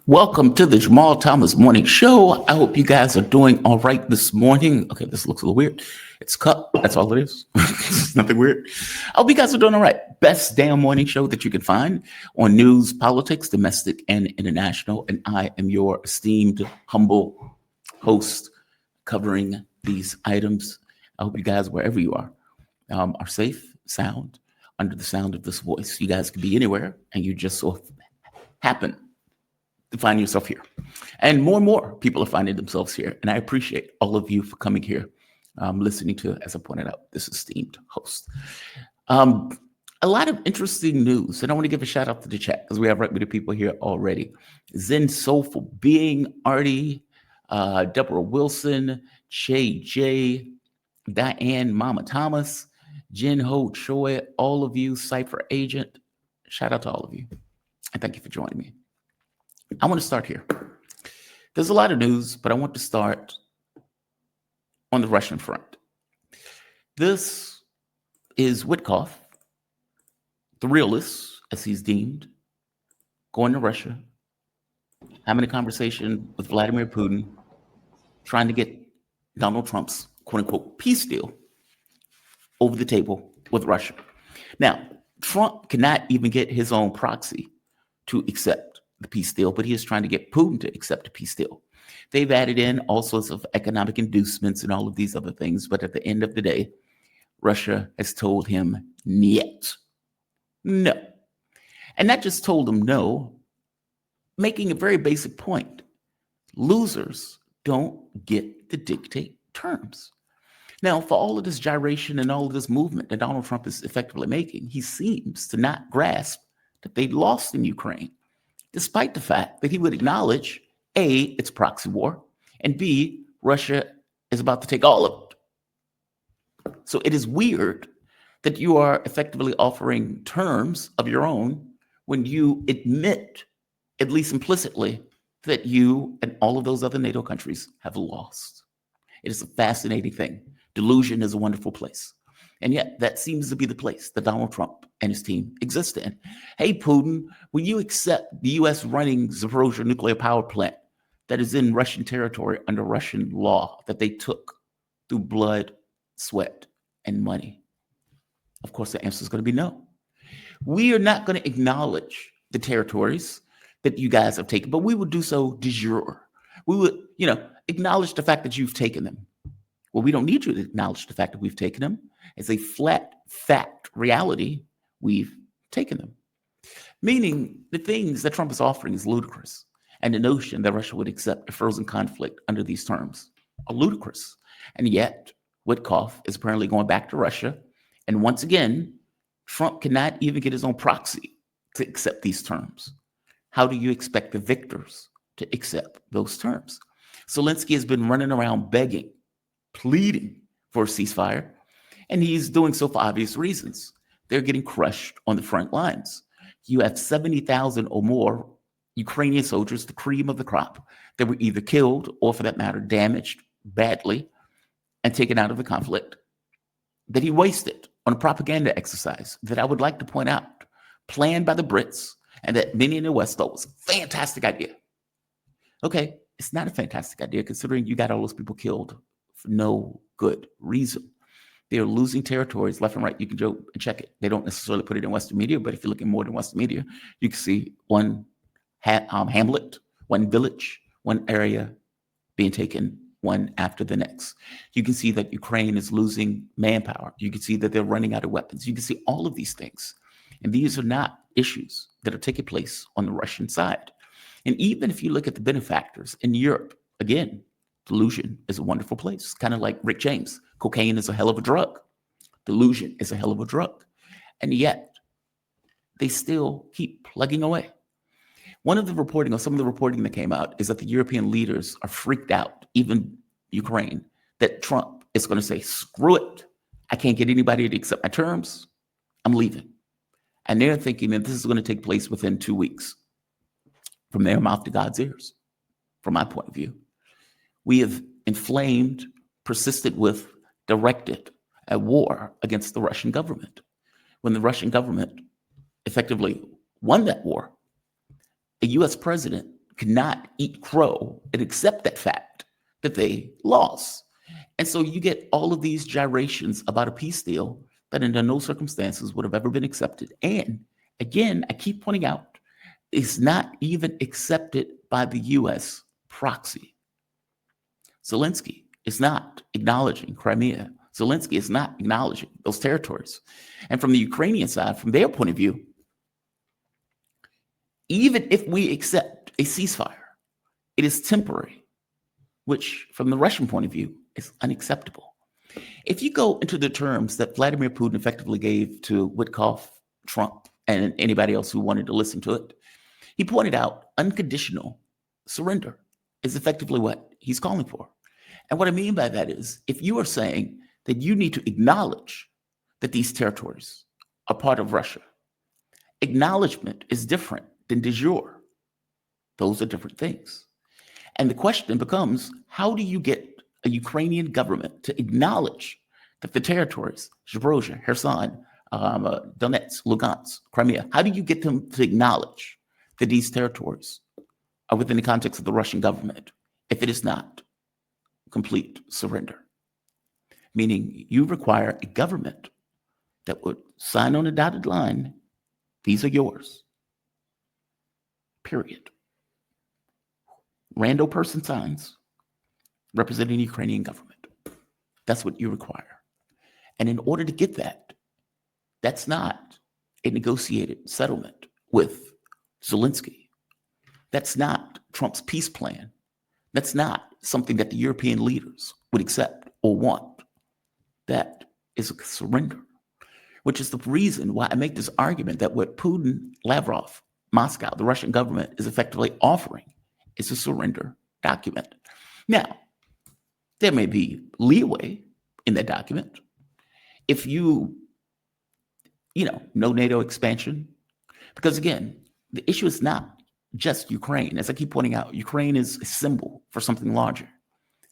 Welcome to the Jamal Thomas Morning Show. I hope you guys are doing all right this morning. Okay, this looks a little weird. It's cut. That's all it is. It's nothing weird. I hope you guys are doing all right. Best damn morning show that you can find on news, politics, domestic, and international. And I am your esteemed, humble host covering these items. I hope you guys, wherever you are safe, sound, under the sound of this voice. You guys could be anywhere, and you just so happen to find yourself here. And more people are finding themselves here. And I appreciate all of you for coming here, listening to, as I pointed out, this esteemed host. A lot of interesting news. And I want to give a shout out to the chat because we have right with the people here already. Zen Soulful Being, Artie, Deborah Wilson, Shay J, Diane Mama Thomas, Jen Ho Choi, all of you, Cypher Agent. Shout out to all of you. And thank you for joining me. I want to start here. There's a lot of news, but I want to start on the Russian front. This is Witkoff, the realist, as he's deemed, going to Russia, having a conversation with Vladimir Putin, trying to get Donald Trump's quote-unquote peace deal over the table with Russia. Now, Trump cannot even get his own proxy to accept the peace deal, but he is trying to get Putin to accept the peace deal. They've added in all sorts of economic inducements and all of these other things, but at the end of the day, Russia has told him niet. No. And not just told him no, making a very basic point. Losers don't get to dictate terms. Now, for all of this gyration and all of this movement that Donald Trump is effectively making, he seems to not grasp that they lost in Ukraine, despite the fact that he would acknowledge, A, it's proxy war, and B, Russia is about to take all of it. So it is weird that you are effectively offering terms of your own when you admit, at least implicitly, that you and all of those other NATO countries have lost. It is a fascinating thing. Delusion is a wonderful place. And yet that seems to be the place that Donald Trump and his team exist in. Hey, Putin, when you accept the U.S. running Zaporozhye nuclear power plant that is in Russian territory under Russian law that they took through blood, sweat, and money? Of course, the answer is going to be no. We are not going to acknowledge the territories that you guys have taken, but we would do so de jure. We would, acknowledge the fact that you've taken them. Well, we don't need you to acknowledge the fact that we've taken them. It's a flat fact reality. We've taken them. Meaning the things that Trump is offering is ludicrous. And the notion that Russia would accept a frozen conflict under these terms are ludicrous. And yet, Witkoff is apparently going back to Russia. And once again, Trump cannot even get his own proxy to accept these terms. How do you expect the victors to accept those terms? Zelensky has been running around begging, pleading for a ceasefire, and he's doing so for obvious reasons. They're getting crushed on the front lines. You have 70,000 or more Ukrainian soldiers, the cream of the crop, that were either killed or, for that matter, damaged badly and taken out of the conflict, that he wasted on a propaganda exercise that I would like to point out, planned by the Brits, and that many in the West thought was a fantastic idea. Okay, it's not a fantastic idea considering you got all those people killed for no good reason. They're losing territories left and right. You can go and check it. They don't necessarily put it in Western media, but if you look at more than Western media, you can see one hamlet, one village, one area being taken one after the next. You can see that Ukraine is losing manpower. You can see that they're running out of weapons. You can see all of these things. And these are not issues that are taking place on the Russian side. And even if you look at the benefactors in Europe, again, delusion is a wonderful place. Kind of like Rick James. Cocaine is a hell of a drug. Delusion is a hell of a drug. And yet, they still keep plugging away. One of the reporting, or some of the reporting that came out, is that the European leaders are freaked out, even Ukraine, that Trump is going to say, screw it. I can't get anybody to accept my terms. I'm leaving. And they're thinking that this is going to take place within 2 weeks. From their mouth to God's ears, from my point of view. We have inflamed, persisted with, directed a war against the Russian government. When the Russian government effectively won that war, a U.S. president cannot eat crow and accept that fact that they lost. And so you get all of these gyrations about a peace deal that under no circumstances would have ever been accepted. And again, I keep pointing out, it's not even accepted by the US proxy. Zelensky is not acknowledging Crimea. Zelensky is not acknowledging those territories. And from the Ukrainian side, from their point of view, even if we accept a ceasefire, it is temporary, which from the Russian point of view is unacceptable. If you go into the terms that Vladimir Putin effectively gave to Witkoff, Trump, and anybody else who wanted to listen to it, he pointed out unconditional surrender is effectively what he's calling for. And what I mean by that is, if you are saying that you need to acknowledge that these territories are part of Russia, acknowledgement is different than de jure. Those are different things. And the question becomes, how do you get a Ukrainian government to acknowledge that the territories, Zaporozhye, Kherson, Donetsk, Lugansk, Crimea, how do you get them to acknowledge that these territories are within the context of the Russian government if it is not complete surrender? Meaning you require a government that would sign on a dotted line, these are yours, period. Rando person signs representing the Ukrainian government. That's what you require. And in order to get that, that's not a negotiated settlement with Zelensky. That's not Trump's peace plan. That's not something that the European leaders would accept or want. That is a surrender, which is the reason why I make this argument that what Putin, Lavrov, Moscow, the Russian government is effectively offering is a surrender document. Now, there may be leeway in that document. If no NATO expansion, because again, the issue is not just Ukraine. As I keep pointing out, Ukraine is a symbol for something larger.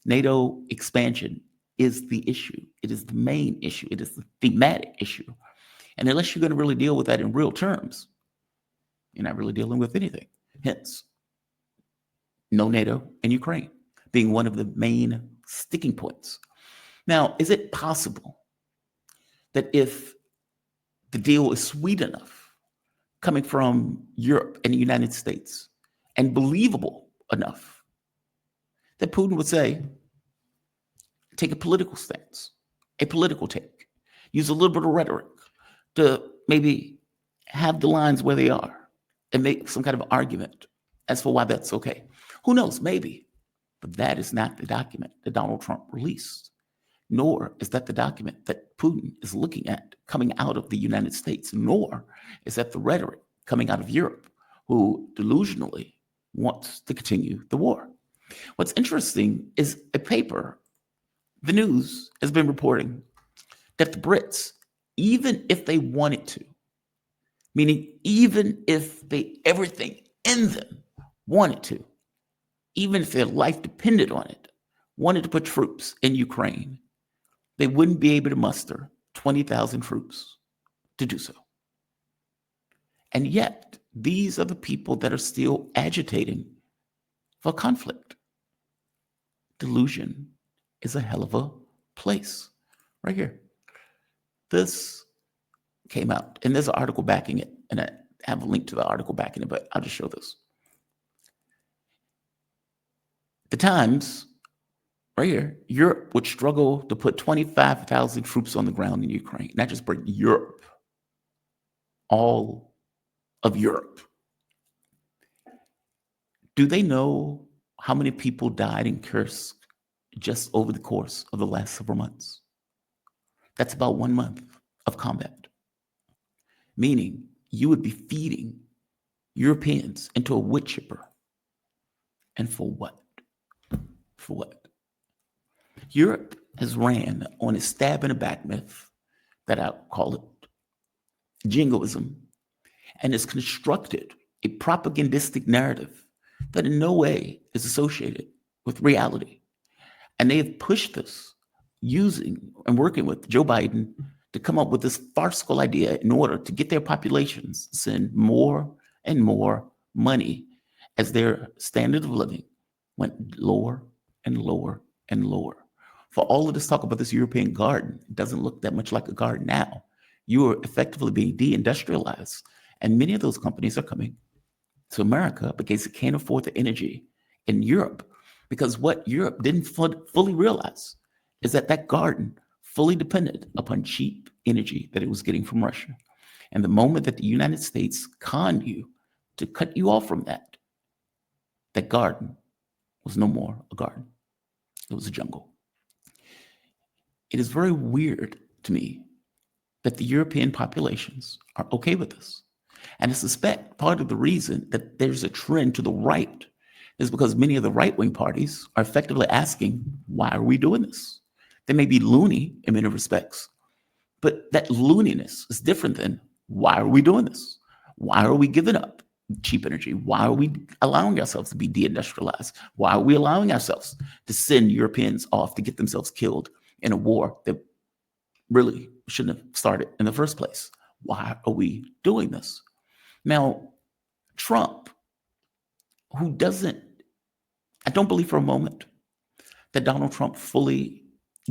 NATO expansion is the issue. It is the main issue. It is the thematic issue. And unless you're going to really deal with that in real terms, you're not really dealing with anything. Hence, no NATO and Ukraine being one of the main sticking points. Now, is it possible that if the deal is sweet enough coming from Europe and the United States and believable enough that Putin would say, take a political stance, a political take, use a little bit of rhetoric to maybe have the lines where they are and make some kind of argument as for why that's okay? Who knows? Maybe. But that is not the document that Donald Trump released, nor is that the document that Putin is looking at coming out of the United States, nor is that the rhetoric coming out of Europe, who delusionally wants to continue the war. What's interesting is a paper, the news has been reporting that the Brits, even if they wanted to, meaning even if everything in them wanted to, even if their life depended on it, wanted to put troops in Ukraine, they wouldn't be able to muster 20,000 troops to do so. And yet, these are the people that are still agitating for conflict. Delusion is a hell of a place. Right here. This came out, and there's an article backing it, and I have a link to the article backing it, but I'll just show this. The Times, right here, Europe would struggle to put 25,000 troops on the ground in Ukraine. Not just bring Europe, all of Europe. Do they know how many people died in Kursk just over the course of the last several months? That's about 1 month of combat. Meaning you would be feeding Europeans into a wood chipper. And for what? For what? Europe has ran on a stab in the back myth that I call it jingoism, and has constructed a propagandistic narrative that in no way is associated with reality. And they have pushed this using and working with Joe Biden to come up with this farcical idea in order to get their populations to send more and more money as their standard of living went lower and lower and lower. For all of this talk about this European garden, it doesn't look that much like a garden now. You are effectively being deindustrialized. And many of those companies are coming to America because it can't afford the energy in Europe. Because what Europe didn't fully realize is that that garden fully depended upon cheap energy that it was getting from Russia. And the moment that the United States conned you to cut you off from that, that garden was no more a garden. It was a jungle. It is very weird to me that the European populations are okay with this. And I suspect part of the reason that there's a trend to the right is because many of the right-wing parties are effectively asking, why are we doing this? They may be loony in many respects, but that looniness is different than, why are we doing this? Why are we giving up cheap energy? Why are we allowing ourselves to be deindustrialized? Why are we allowing ourselves to send Europeans off to get themselves killed in a war that really shouldn't have started in the first place? Why are we doing this? Now, Trump, who doesn't, I don't believe for a moment that Donald Trump fully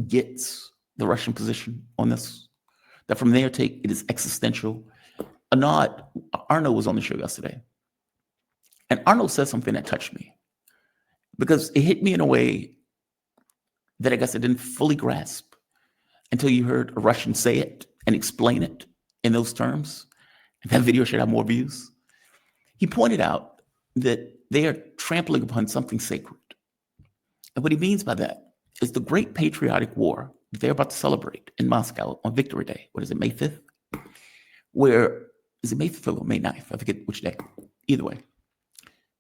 gets the Russian position on this, that from their take, it is existential. Arno was on the show yesterday, and Arno said something that touched me because it hit me in a way that I guess I didn't fully grasp until you heard a Russian say it and explain it in those terms. And that video should have more views. He pointed out that they are trampling upon something sacred. And what he means by that is the great patriotic war that they're about to celebrate in Moscow on Victory Day. What is it, May 5th? Where, is it May 5th or May 9th? I forget which day. Either way,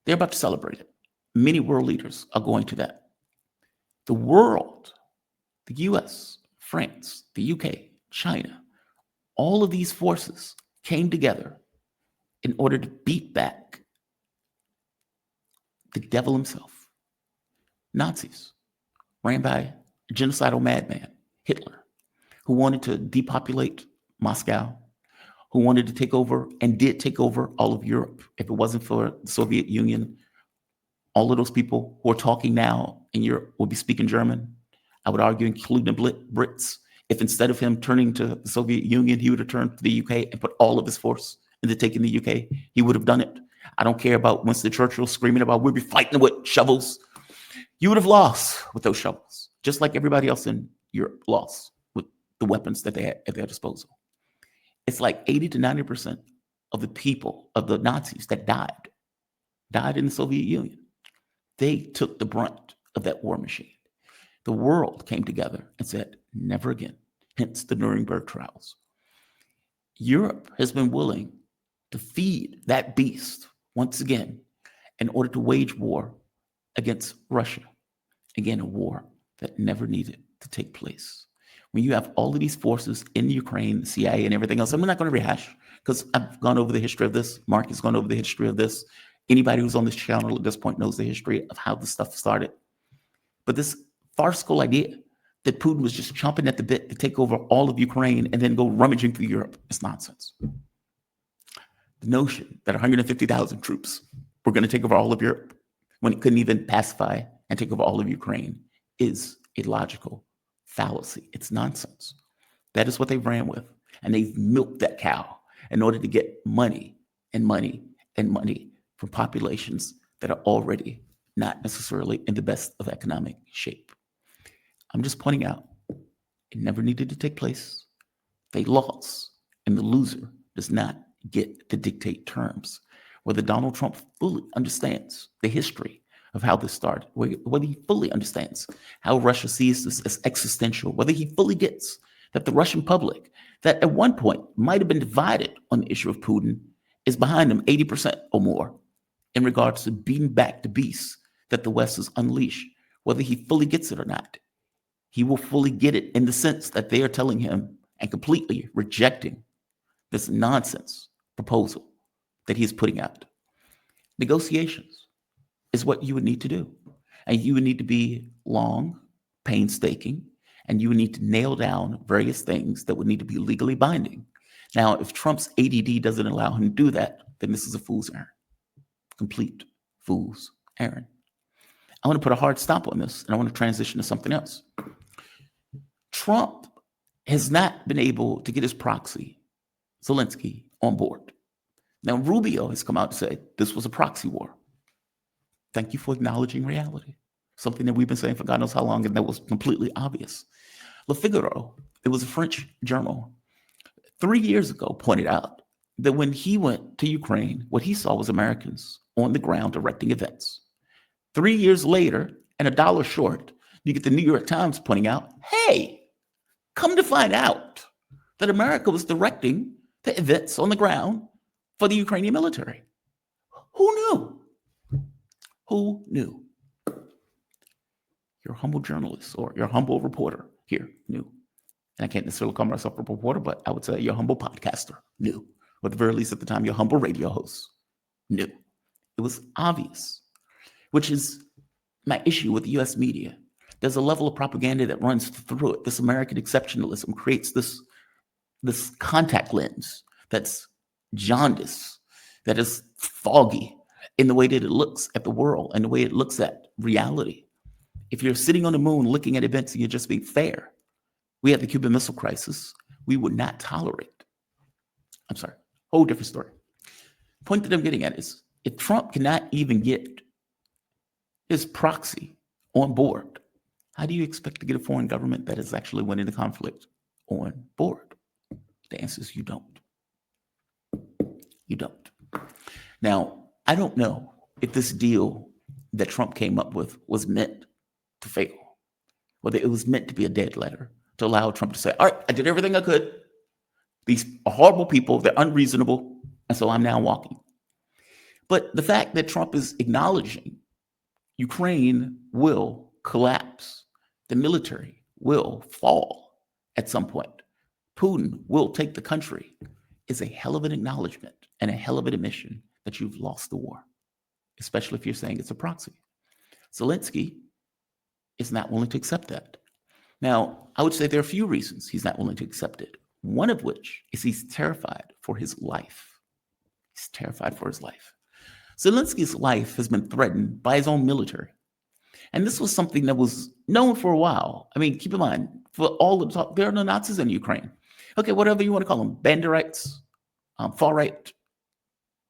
they're about to celebrate it. Many world leaders are going to that. The world, the US, France, the UK, China, all of these forces came together in order to beat back the devil himself. Nazis, ran by a genocidal madman, Hitler, who wanted to depopulate Moscow, who wanted to take over and did take over all of Europe. If it wasn't for the Soviet Union, all of those people who are talking now in Europe would be speaking German. I would argue, including the Brits. If instead of him turning to the Soviet Union, he would have turned to the UK and put all of his force into taking the UK, he would have done it. I don't care about Winston Churchill screaming about we'll be fighting with shovels. You would have lost with those shovels, just like everybody else in Europe lost with the weapons that they had at their disposal. It's like 80 to 90% of the people, of the Nazis that died in the Soviet Union. They took the brunt of that war machine. The world came together and said, never again, hence the Nuremberg trials. Europe has been willing to feed that beast once again in order to wage war against Russia. Again, a war that never needed to take place. When you have all of these forces in Ukraine, the CIA and everything else, I'm not going to rehash because I've gone over the history of this. Mark has gone over the history of this. Anybody who's on this channel at this point knows the history of how this stuff started. But this farcical idea that Putin was just chomping at the bit to take over all of Ukraine and then go rummaging through Europe is nonsense. The notion that 150,000 troops were going to take over all of Europe when it couldn't even pacify and take over all of Ukraine is a logical fallacy. It's nonsense. That is what they ran with. And they've milked that cow in order to get money and money and money from populations that are already not necessarily in the best of economic shape. I'm just pointing out, it never needed to take place. They lost, and the loser does not get to dictate terms. Whether Donald Trump fully understands the history of how this started, whether he fully understands how Russia sees this as existential, whether he fully gets that the Russian public, that at one point might have been divided on the issue of Putin, is behind him 80% or more in regards to beating back the beast that the West has unleashed, whether he fully gets it or not. He will fully get it in the sense that they are telling him and completely rejecting this nonsense proposal that he's putting out. Negotiations is what you would need to do. And you would need to be long, painstaking, and you would need to nail down various things that would need to be legally binding. Now, if Trump's ADD doesn't allow him to do that, then this is a fool's errand. Complete fool's errand. I want to put a hard stop on this, and I want to transition to something else. Trump has not been able to get his proxy, Zelensky, on board. Now, Rubio has come out and said this was a proxy war. Thank you for acknowledging reality. Something that we've been saying for God knows how long, and that was completely obvious. Le Figaro, it was a French journal, 3 years ago pointed out that when he went to Ukraine, what he saw was Americans on the ground directing events. 3 years later, and $1 short, you get the New York Times pointing out, hey, come to find out that America was directing the events on the ground for the Ukrainian military. Who knew? Who knew? Your humble journalist or your humble reporter here knew. And I can't necessarily call myself a reporter, but I would say your humble podcaster knew. Or at the very least at the time, your humble radio host knew. It was obvious, which is my issue with the U.S. media. There's a level of propaganda that runs through it. This American exceptionalism creates this contact lens that's jaundice, that is foggy in the way that it looks at the world and the way it looks at reality. If you're sitting on the moon looking at events and you're just being fair, we had the Cuban Missile Crisis. We would not tolerate. I'm sorry, whole different story. Point that I'm getting at is if Trump cannot even get his proxy on board, how do you expect to get a foreign government that is actually winning the conflict on board? The answer is you don't. You don't. Now, I don't know if this deal that Trump came up with was meant to fail, whether it was meant to be a dead letter to allow Trump to say, all right, I did everything I could. These are horrible people. They're unreasonable. And so I'm now walking. But the fact that Trump is acknowledging Ukraine will collapse, the military will fall at some point, Putin will take the country, is a hell of an acknowledgement and a hell of an admission that you've lost the war, especially if you're saying it's a proxy. Zelensky is not willing to accept that. Now, I would say there are a few reasons he's not willing to accept it. One of which is he's terrified for his life. He's terrified for his life. Zelensky's life has been threatened by his own military. And this was something that was known for a while. I mean, keep in mind, for all the talk, there are no Nazis in Ukraine. Okay, whatever you want to call them, Banderites, far-right,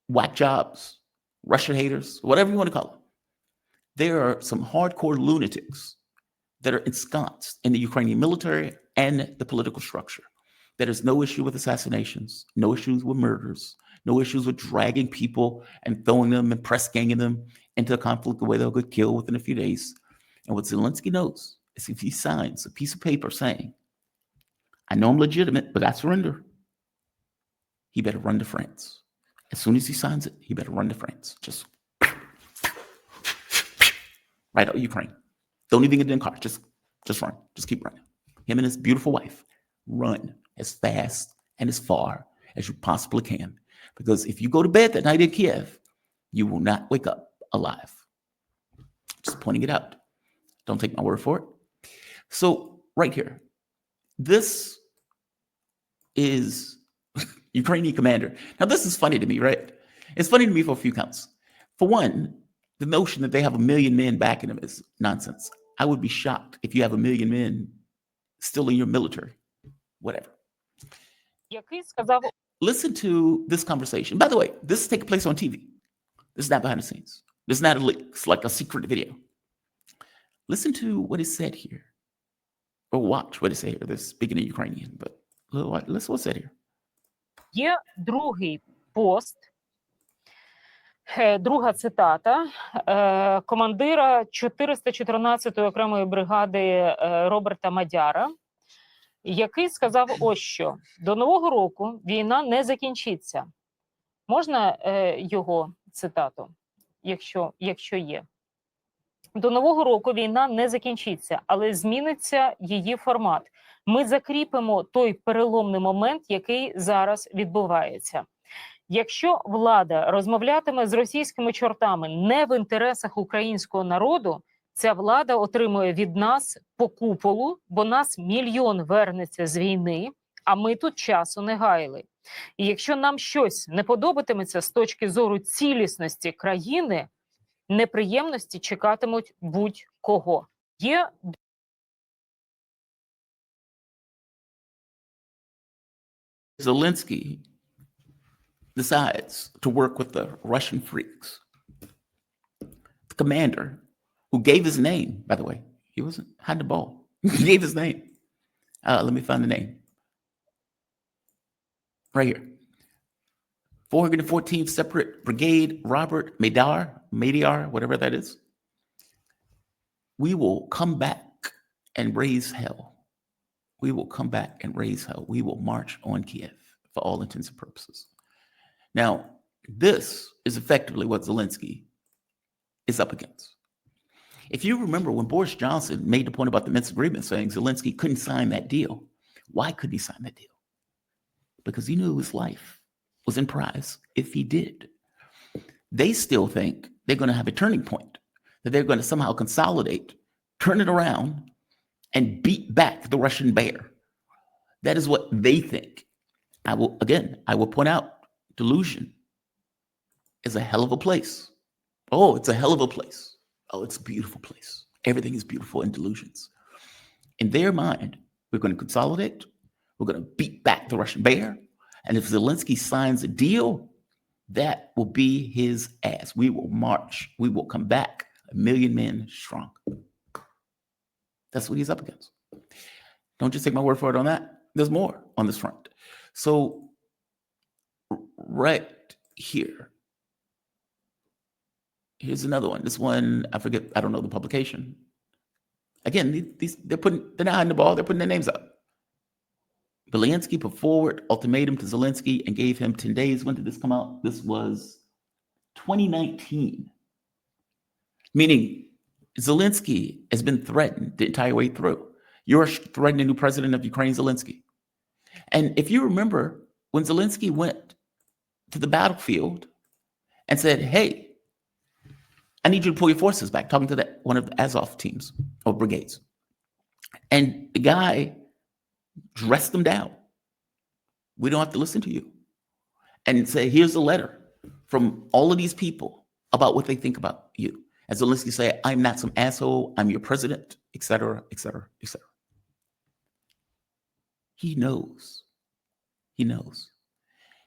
whack jobs, Russian haters, whatever you want to call them. There are some hardcore lunatics that are ensconced in the Ukrainian military and the political structure. There is no issue with assassinations, no issues with murders, no issues with dragging people and throwing them and press ganging them into a conflict the way they'll get killed within a few days. And what Zelensky knows is if he signs a piece of paper saying, I know I'm legitimate, but I surrender, he better run to France. As soon as he signs it, he better run to France. Just right out of Ukraine. Don't even get in the car. Just run. Just keep running. Him and his beautiful wife run as fast and as far as you possibly can. Because if you go to bed that night in Kiev, you will not wake up alive. Just pointing it out. Don't take my word for it. So right here, this is Ukrainian commander. Now this is funny to me, right? It's funny to me for a few counts. For one, the notion that they have 1 million men backing them is nonsense. I would be shocked if you have 1 million men still in your military. Whatever. Listen to this conversation. By the way, this is taking place on TV. This is not behind the scenes. This is not a leak. It's like a secret video. Listen to what is said here. Or watch what is said here. They're speaking in Ukrainian, but let's what's said here. Є другий пост, друга цитата командира 414-ї окремої бригади Роберта Мадяра, який сказав ось що. До Нового року війна не закінчиться. Можна його цитату, якщо є? До Нового року війна не закінчиться, але зміниться її формат. Ми закріпимо той переломний момент, який зараз відбувається. Якщо влада розмовлятиме з російськими чортами не в інтересах українського народу, ця влада отримує від нас по куполу, бо нас 1 мільйон вернеться з війни, а ми тут часу не гаяли. І якщо нам щось не подобатиметься з точки зору цілісності країни, неприємності чекатимуть будь-кого. Є Zelensky decides to work with the Russian freaks. The commander, who gave his name, by the way, he wasn't hiding the ball. He gave his name. Let me find the name. Right here. 414th Separate Brigade, Robert Madar, whatever that is. We will come back and raise hell. We will come back and raise hell. We will march on Kiev for all intents and purposes. Now, this is effectively what Zelensky is up against. If you remember when Boris Johnson made the point about the Minsk agreement saying Zelensky couldn't sign that deal, why couldn't he sign that deal? Because he knew his life was in prize if he did. They still think they're going to have a turning point, that they're going to somehow consolidate, turn it around, and beat back the Russian bear. That is what they think. I will point out, delusion is a hell of a place. Oh, it's a hell of a place. Oh, it's a beautiful place. Everything is beautiful in delusions. In their mind, we're going to consolidate. We're going to beat back the Russian bear. And if Zelensky signs a deal, that will be his ass. We will march. We will come back 1 million men strong. That's what he's up against. Don't just take my word for it on that. There's more on this front. So right here, here's another one. This one, I forget, I don't know the publication. Again, they're not hiding the ball, they're putting their names up. Zelensky put forward ultimatum to Zelensky and gave him 10 days. When did this come out? This was 2019. Meaning Zelensky has been threatened the entire way through. You're threatening the new president of Ukraine, Zelensky. And if you remember, when Zelensky went to the battlefield and said, hey, I need you to pull your forces back, talking to one of the Azov teams or brigades. And the guy dressed them down. We don't have to listen to you. And say, here's a letter from all of these people about what they think about you. And Zelensky say, I'm not some asshole, I'm your president, et cetera, et cetera, et cetera. He knows. He knows.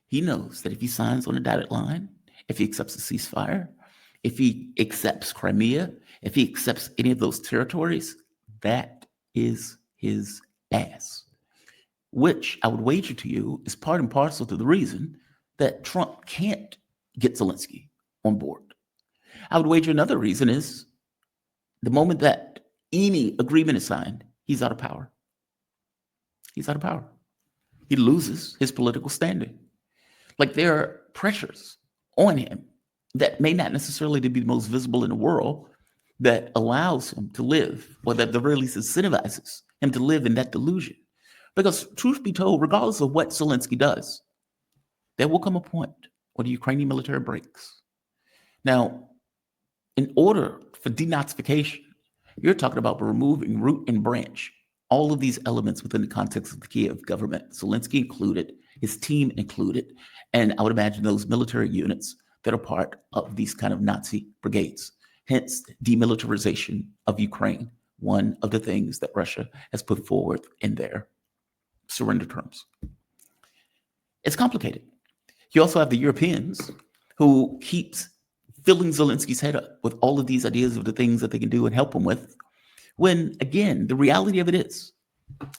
He knows that if he signs on the dotted line, if he accepts a ceasefire, if he accepts Crimea, if he accepts any of those territories, that is his ass. Which I would wager to you is part and parcel to the reason that Trump can't get Zelensky on board. I would wager another reason is the moment that any agreement is signed, he's out of power. He's out of power. He loses his political standing. Like there are pressures on him that may not necessarily be the most visible in the world that allows him to live, or that the very least incentivizes him to live in that delusion. Because truth be told, regardless of what Zelensky does, there will come a point where the Ukrainian military breaks. Now, in order for denazification, you're talking about removing root and branch, all of these elements within the context of the Kiev government, Zelensky included, his team included, and I would imagine those military units that are part of these kind of Nazi brigades. Hence, demilitarization of Ukraine, one of the things that Russia has put forward in their surrender terms. It's complicated. You also have the Europeans who keeps filling Zelensky's head up with all of these ideas of the things that they can do and help him with, when, again, the reality of it is,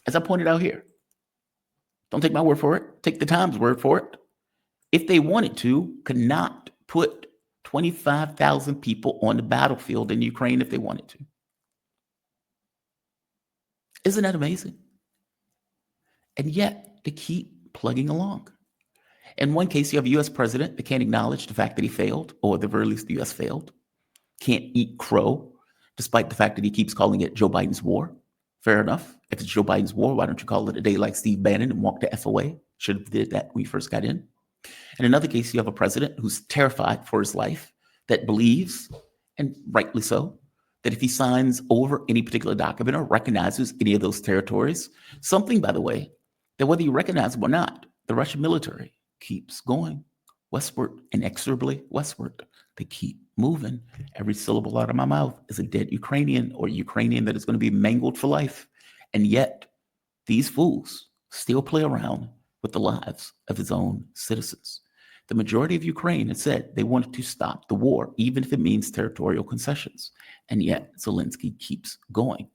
as I pointed out here, don't take my word for it, take the Times' word for it. If they wanted to, could not put 25,000 people on the battlefield in Ukraine if they wanted to. Isn't that amazing? And yet, they keep plugging along. In one case, you have a U.S. president that can't acknowledge the fact that he failed, or at the very least, the U.S. failed. Can't eat crow, despite the fact that he keeps calling it Joe Biden's war. Fair enough. If it's Joe Biden's war, why don't you call it a day like Steve Bannon and walk the F away? Should have did that when we first got in. In another case, you have a president who's terrified for his life, that believes, and rightly so, that if he signs over any particular document or recognizes any of those territories, something, by the way, that whether you recognize them or not, the Russian military keeps going westward, inexorably westward. They keep moving. Every syllable out of my mouth is a dead Ukrainian or Ukrainian that is going to be mangled for life. And yet, these fools still play around with the lives of his own citizens. The majority of Ukraine has said they wanted to stop the war, even if it means territorial concessions. And yet, Zelensky keeps going.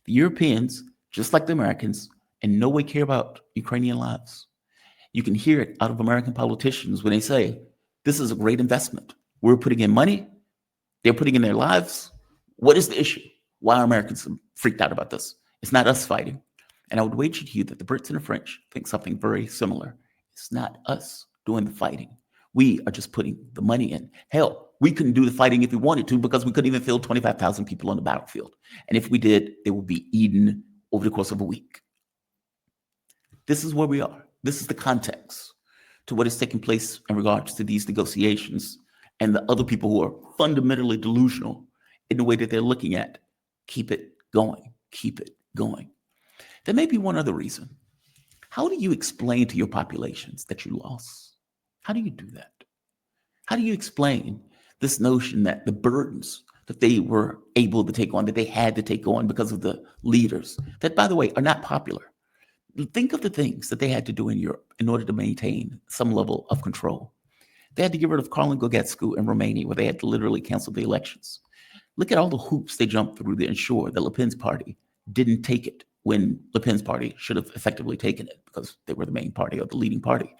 The Europeans, just like the Americans, in no way care about Ukrainian lives. You can hear it out of American politicians when they say, this is a great investment. We're putting in money. They're putting in their lives. What is the issue? Why are Americans freaked out about this? It's not us fighting. And I would wager to you that the Brits and the French think something very similar. It's not us doing the fighting. We are just putting the money in. Hell, we couldn't do the fighting if we wanted to because we couldn't even field 25,000 people on the battlefield. And if we did, they would be eaten over the course of a week. This is where we are. This is the context to what is taking place in regards to these negotiations and the other people who are fundamentally delusional in the way that they're looking at. Keep it going. Keep it going. There may be one other reason. How do you explain to your populations that you lost? How do you do that? How do you explain this notion that the burdens that they were able to take on, that they had to take on because of the leaders, that, by the way, are not popular? Think of the things that they had to do in Europe in order to maintain some level of control. They had to get rid of Carlin Gogetscu in Romania, where they had to literally cancel the elections. Look at all the hoops they jumped through to ensure that Le Pen's party didn't take it when Le Pen's party should have effectively taken it because they were the main party or the leading party.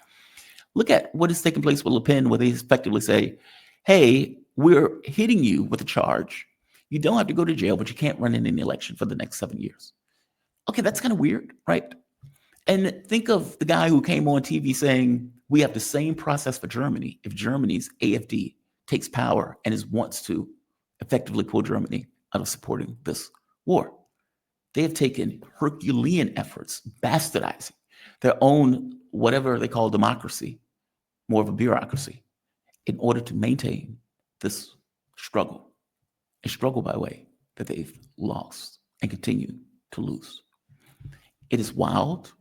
Look at what is taking place with Le Pen, where they effectively say, hey, we're hitting you with a charge. You don't have to go to jail, but you can't run in an election for the next 7 years. Okay, that's kind of weird, right? And think of the guy who came on TV saying, we have the same process for Germany if Germany's AfD takes power and wants to effectively pull Germany out of supporting this war. They have taken Herculean efforts, bastardizing their own, whatever they call democracy, more of a bureaucracy, in order to maintain this struggle, a struggle, by the way, that they've lost and continue to lose. It is wild.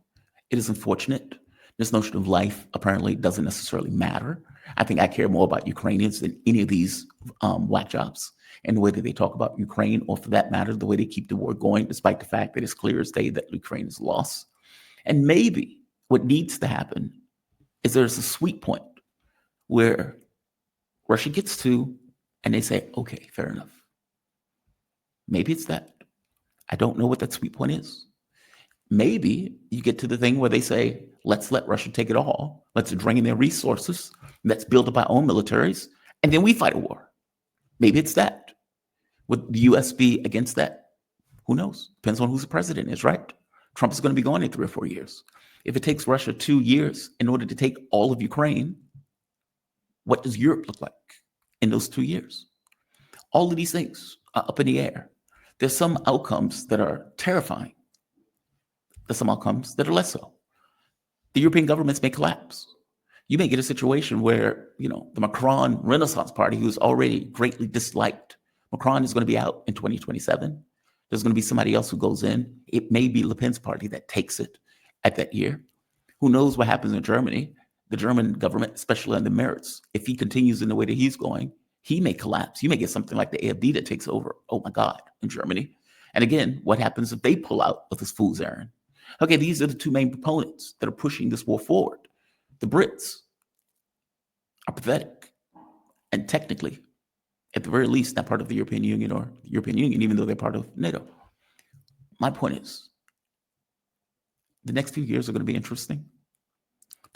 It is unfortunate. This notion of life apparently doesn't necessarily matter. I think I care more about Ukrainians than any of these whack jobs and the way that they talk about Ukraine, or for that matter, the way they keep the war going, despite the fact that it's clear as day that Ukraine is lost. And maybe what needs to happen is there's a sweet point where Russia gets to, and they say, okay, fair enough. Maybe it's that. I don't know what that sweet point is. Maybe you get to the thing where they say, let's let Russia take it all. Let's drain their resources. Let's build up our own militaries. And then we fight a war. Maybe it's that. Would the U.S. be against that? Who knows? Depends on who the president is, right? Trump is going to be gone in 3 or 4 years. If it takes Russia 2 years in order to take all of Ukraine, what does Europe look like in those 2 years? All of these things are up in the air. There's some outcomes that are terrifying. There's some outcomes that are less so. The European governments may collapse. You may get a situation where, the Macron Renaissance Party, who's already greatly disliked, Macron is going to be out in 2027. There's going to be somebody else who goes in. It may be Le Pen's party that takes it at that year. Who knows what happens in Germany? The German government, especially on the merits, if he continues in the way that he's going, he may collapse. You may get something like the AfD that takes over, oh my God, in Germany. And again, what happens if they pull out of this fool's errand? Okay, these are the two main proponents that are pushing this war forward. The Brits are pathetic and technically, at the very least, not part of the European Union or the European Union, even though they're part of NATO. My point is, the next few years are going to be interesting.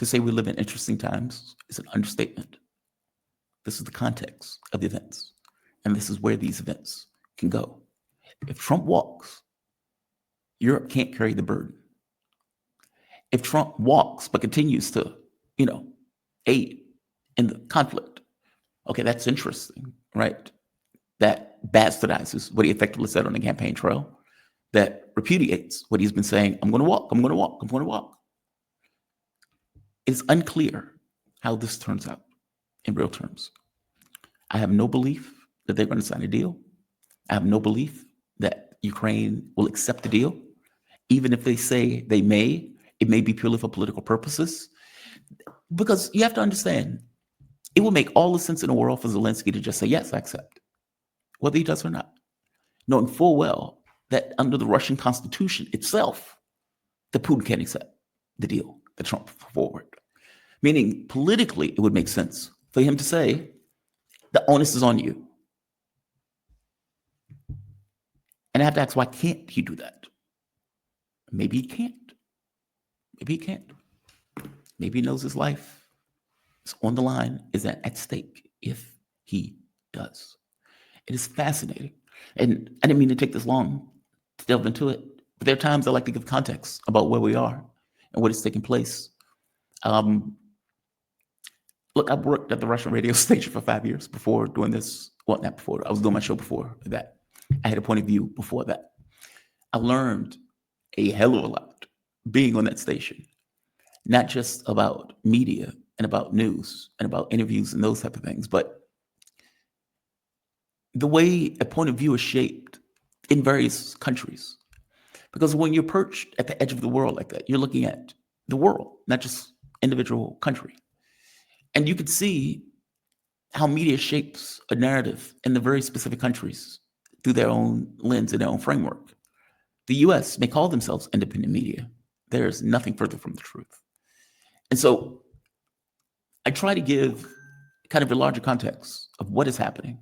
To say we live in interesting times is an understatement. This is the context of the events, and this is where these events can go. If Trump walks, Europe can't carry the burden. If Trump walks but continues to, aid in the conflict, okay, that's interesting, right? That bastardizes what he effectively said on the campaign trail, that repudiates what he's been saying, I'm going to walk, I'm going to walk, I'm going to walk. It's unclear how this turns out in real terms. I have no belief that they're going to sign a deal. I have no belief that Ukraine will accept the deal. Even if they say they may, it may be purely for political purposes. Because you have to understand, it will make all the sense in the world for Zelensky to just say, yes, I accept, whether he does or not, knowing full well that under the Russian Constitution itself, that Putin can't accept the deal that Trump put forward. Meaning, politically, it would make sense for him to say, the onus is on you. And I have to ask, why can't he do that? Maybe he can't. Maybe he can't. Maybe he knows his life is on the line, is at stake if he does. It is fascinating. And I didn't mean to take this long to delve into it, but there are times I like to give context about where we are and what is taking place. Look, I've worked at the Russian radio station for 5 years before doing this. Well, not before. I was doing my show before that. I had a point of view before that. I learned a hell of a lot being on that station, not just about media and about news and about interviews and those type of things, but the way a point of view is shaped in various countries. Because when you're perched at the edge of the world like that, you're looking at the world, not just individual country. And you could see how media shapes a narrative in the very specific countries through their own lens and their own framework. The US may call themselves independent media. There's nothing further from the truth. And so I try to give kind of a larger context of what is happening,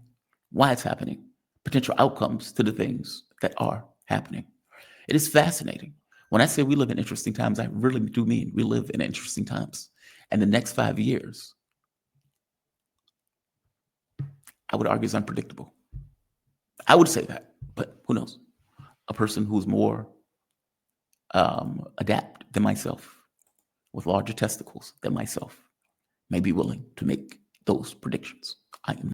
why it's happening, potential outcomes to the things that are happening. It is fascinating. When I say we live in interesting times, I really do mean we live in interesting times. And the next 5 years, I would argue, is unpredictable. I would say that, but who knows? A person who's more adept than myself, with larger testicles than myself, may be willing to make those predictions. I am